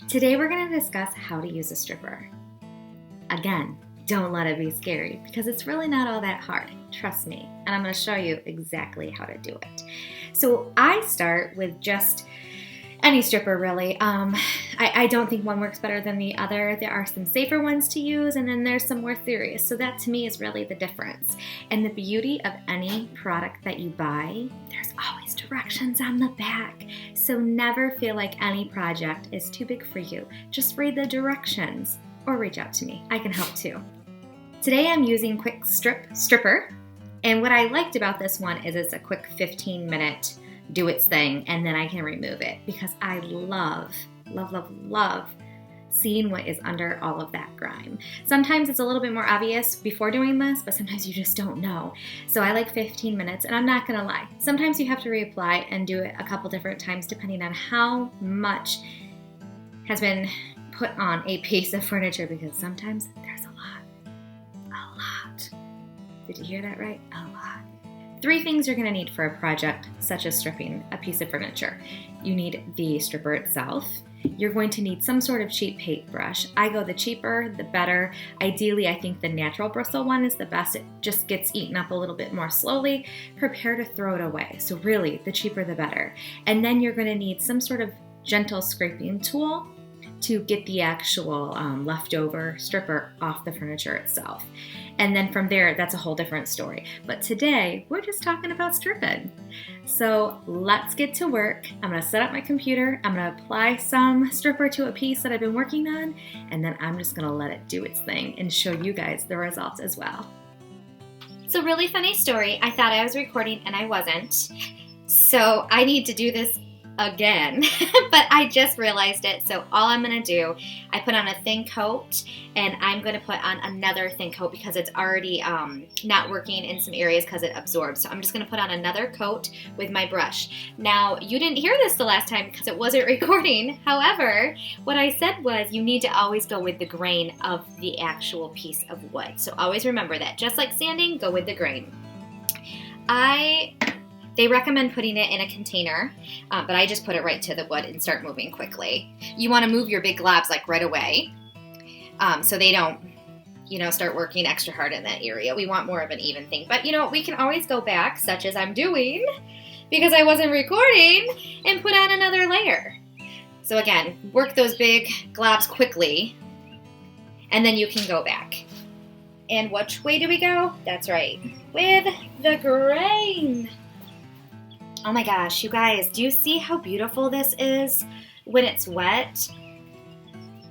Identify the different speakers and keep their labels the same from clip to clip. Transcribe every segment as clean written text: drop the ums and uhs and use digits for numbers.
Speaker 1: Today we're going to discuss how to use a stripper. Again, don't let it be scary because it's really not all that hard, trust me, and I'm going to show you exactly how to do it. So I start with just any stripper really. I don't think one works better than the other. There are some safer ones to use and then there's some more serious. So that to me is really the difference. And the beauty of any product that you buy, there's always directions on the back. So never feel like any project is too big for you. Just read the directions or reach out to me. I can help too. Today I'm using Quick Stripper. And what I liked about this one is it's a quick 15-minute do its thing, and then I can remove it because I love seeing what is under all of that grime. Sometimes it's a little bit more obvious before doing this, but sometimes you just don't know. So I like 15 minutes, and I'm not gonna lie. Sometimes you have to reapply and do it a couple different times depending on how much has been put on a piece of furniture because sometimes there's a lot. Did you hear that right? A lot. 3 things you're going to need for a project such as stripping a piece of furniture. You need the stripper itself. You're going to need some sort of cheap paintbrush. I go the cheaper, the better. Ideally, I think the natural bristle one is the best. It just gets eaten up a little bit more slowly. Prepare to throw it away. So really, the cheaper the better. And then you're going to need some sort of gentle scraping tool to get the actual leftover stripper off the furniture itself. And then from there, that's a whole different story. But today, we're just talking about stripping. So let's get to work. I'm gonna set up my computer, I'm gonna apply some stripper to a piece that I've been working on, and then I'm just gonna let it do its thing and show you guys the results as well. So really funny story, I thought I was recording and I wasn't. So I need to do this again, but I just realized it. So all I'm going to do, I put on a thin coat and I'm going to put on another thin coat because it's already not working in some areas because it absorbs. So I'm just going to put on another coat with my brush. Now, you didn't hear this the last time because it wasn't recording. However, what I said was you need to always go with the grain of the actual piece of wood. So always remember that. Just like sanding, go with the grain. They recommend putting it in a container, but I just put it right to the wood and start moving quickly. You want to move your big globs like right away so they don't, start working extra hard in that area. We want more of an even thing. But, we can always go back, such as I'm doing, because I wasn't recording, and put on another layer. So again, work those big globs quickly, and then you can go back. And which way do we go? That's right, with the grain. Oh my gosh, you guys, do you see how beautiful this is when it's wet?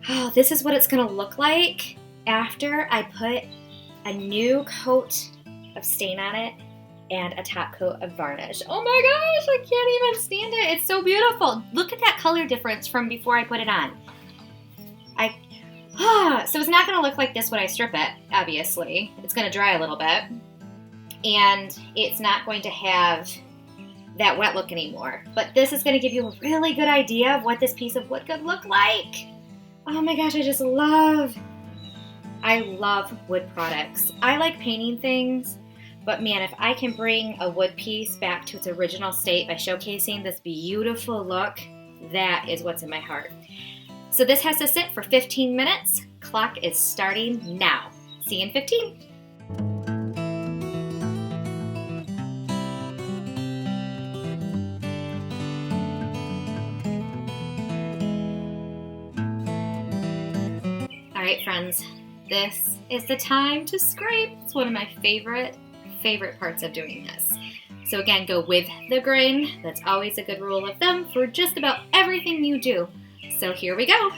Speaker 1: Oh, this is what it's going to look like after I put a new coat of stain on it and a top coat of varnish. Oh my gosh, I can't even stand it. It's so beautiful. Look at that color difference from before I put it on. So it's not going to look like this when I strip it, obviously. It's going to dry a little bit. And it's not going to have that wet look anymore. But this is going to give you a really good idea of what this piece of wood could look like. Oh my gosh, I love wood products. I like painting things, but man, if I can bring a wood piece back to its original state by showcasing this beautiful look, that is what's in my heart. So this has to sit for 15 minutes. Clock is starting now. See you in 15. Alright friends, this is the time to scrape. It's one of my favorite parts of doing this. So again, go with the grain. That's always a good rule of thumb for just about everything you do. So here we go.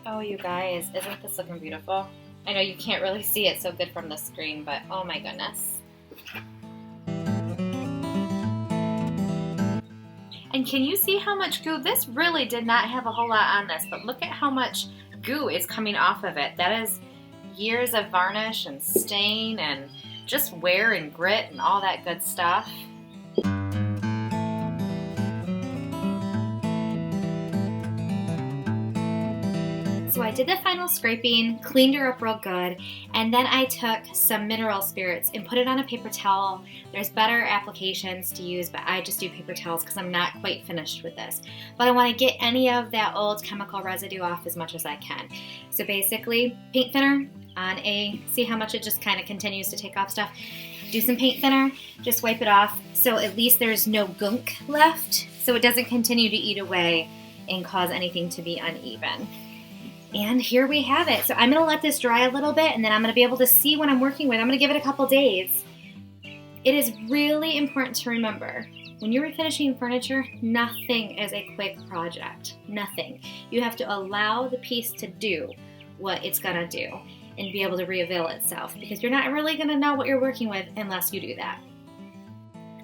Speaker 1: Oh you guys, isn't this looking beautiful? I know you can't really see it so good from the screen, but oh my goodness. And can you see how much goo? This really did not have a whole lot on this, but look at how much goo is coming off of it. That is years of varnish and stain and just wear and grit and all that good stuff.
Speaker 2: So
Speaker 1: So I did the final scraping, cleaned her up real good, and then I took some mineral spirits and put it on a paper towel. There's better applications to use, but I just do paper towels because I'm not quite finished with this. But I want to get any of that old chemical residue off as much as I can. So basically, paint thinner on see how much it just kind of continues to take off stuff. Do some paint thinner, just wipe it off so at least there's no gunk left, so it doesn't continue to eat away and cause anything to be uneven. And here we have it. So I'm going to let this dry a little bit, and then I'm going to be able to see what I'm working with. I'm going to give it a couple days. It is really important to remember, when you're refinishing furniture, nothing is a quick project. Nothing. You have to allow the piece to do what it's going to do and be able to reveal itself, because you're not really going to know what you're working with unless you do that.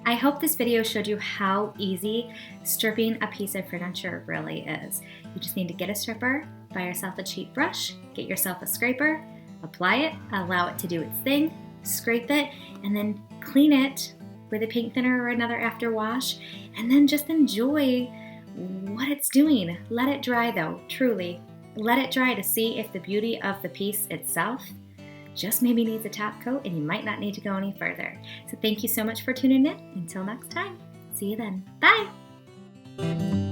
Speaker 1: I hope this video showed you how easy stripping a piece of furniture really is. You just need to get a stripper, buy yourself a cheap brush, get yourself a scraper, apply it, allow it to do its thing, scrape it, and then clean it with a paint thinner or another after wash, and then just enjoy what it's doing. Let it dry though, truly. Let it dry to see if the beauty of the piece itself just maybe needs a top coat, and you might not need to go any further. So thank you so much for tuning in. Until next time, see you then. Bye!